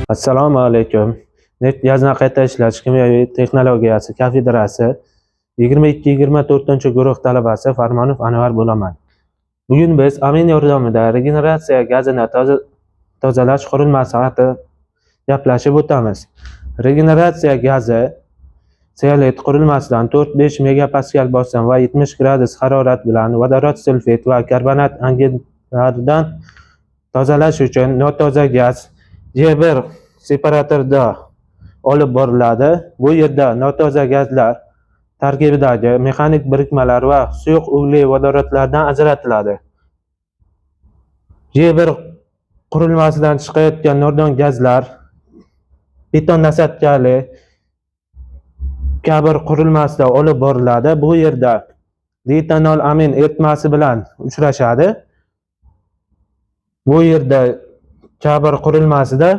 Assalomu alaykum. Neft gazini qayta ishlash kimyoviy texnologiyasi kafedrasi 22-24 talabasi Farmonov Anvar bo'laman. Bugun biz amin yordamida regeneratsiya gazini tozalash qurilmasi haqida gaplashib o'tamiz. Regeneratsiya gazi sigaret qurilmasidan 4-5 megapaskal bosim va 70 gradus harorat bilan vodorod sulfit va karbonat angidlaridan tozalash uchun notoza gaz J1 separatorda olib boriladi. Bu yerda notoza gazlar tarkibidagi mexanik birikmalar va suyuq ugli vodorodlardan ajratiladi. J1 qurilmasidan chiqayotgan nordon gazlar beton nasatkali kabi qurilmasida olib boriladi. Bu yerda ditanol amin eritmasi bilan uchrashadi. Bu yerda kabr qurilmasida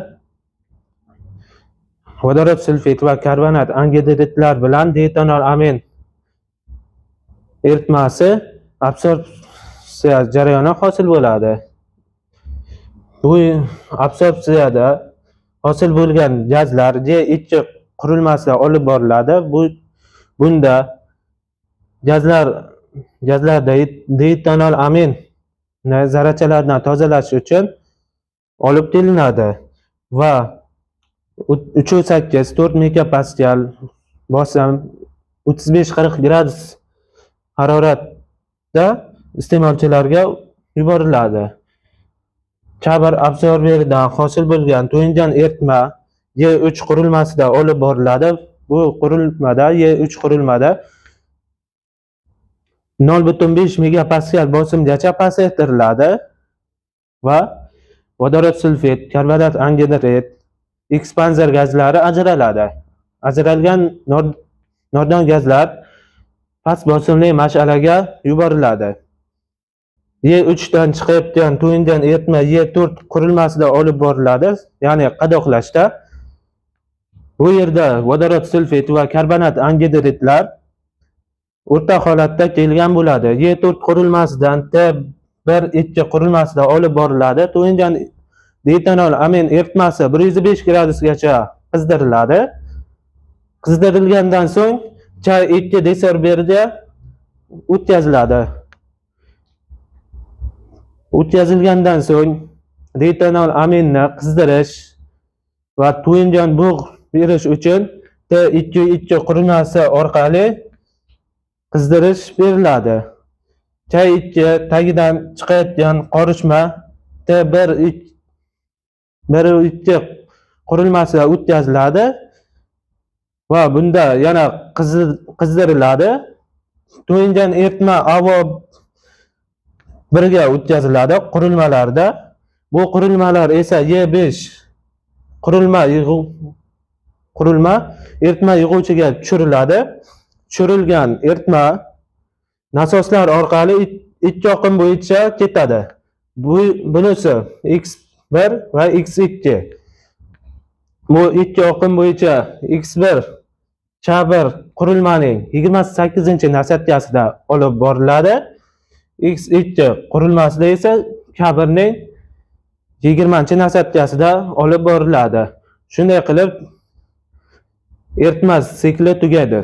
vodorod sulfit va karbonat angidridlar bilan ditanol amin eritmasi absorpsiya jarayoni hosil bo'ladi. Bu absorpsiyada hosil bo'lgan gazlar J2 qurilmasida olib boriladi. Bunda gazlarda ditanol amin zarrachalardan tozalash uchun olib kelinadi va 3.8-4 megapaskal bosim 35-40 gradus haroratda iste'molchilarga yuboriladi. Kabr absorberidan hosil bo'lgan to'yingan eritma Y3 qurilmasida olib boriladi. Bu qurilmada Y3 qurilmada 0.5 megapaskal bosimgacha pasaytiriladi va vodorod sulfit, karbonat angidrid, ekspanzer gazlari ajraladi. Ajralgan nordon gazlar past bosimli mash'alaga yuboriladi. Y3 dan chiqayotgan to'yingan eritma Y4 qurilmasida olib boriladi, ya'ni qadoqlashda. Bu yerda vodorod sulfit va karbonat angidridlar o'rta holatda kelgan bo'ladi. Y4 qurilmasidan T1-2 qurilmasida olib boriladi. To'yingan ditanol amin eritmasi 105 gradusgacha qizdiriladi. Qizdirilgandan so'ng Ch2 desorberga o'tkaziladi. O'tkazilgandan so'ng ditanol aminni qizdirish va to'yingan bug' berish uchun T2 qurilmasi orqali qizdirish beriladi. Ch2 tagidan chiqayotgan qorishma T1-2 qurilmasiga o'tkaziladi va bunda yana qizdiriladi. To'yingan eritma havo birga o'tkaziladi qurilmalarda. Bu qurilmalar esa Y5 qurilma eritma yig'uvchiga tushiriladi. Tushirilgan eritma nasoslar orqali ikki oqim bo'yicha ketadi. Bunisi X1 va X2. Bu ikki oqim bo'yicha X1 kabr qurilmaning 28-nasatkasida olib boriladi. X2 qurilmasida esa kabrning 20-nasatkasida olib boriladi. Shunday qilib eritma sikli tugaydi.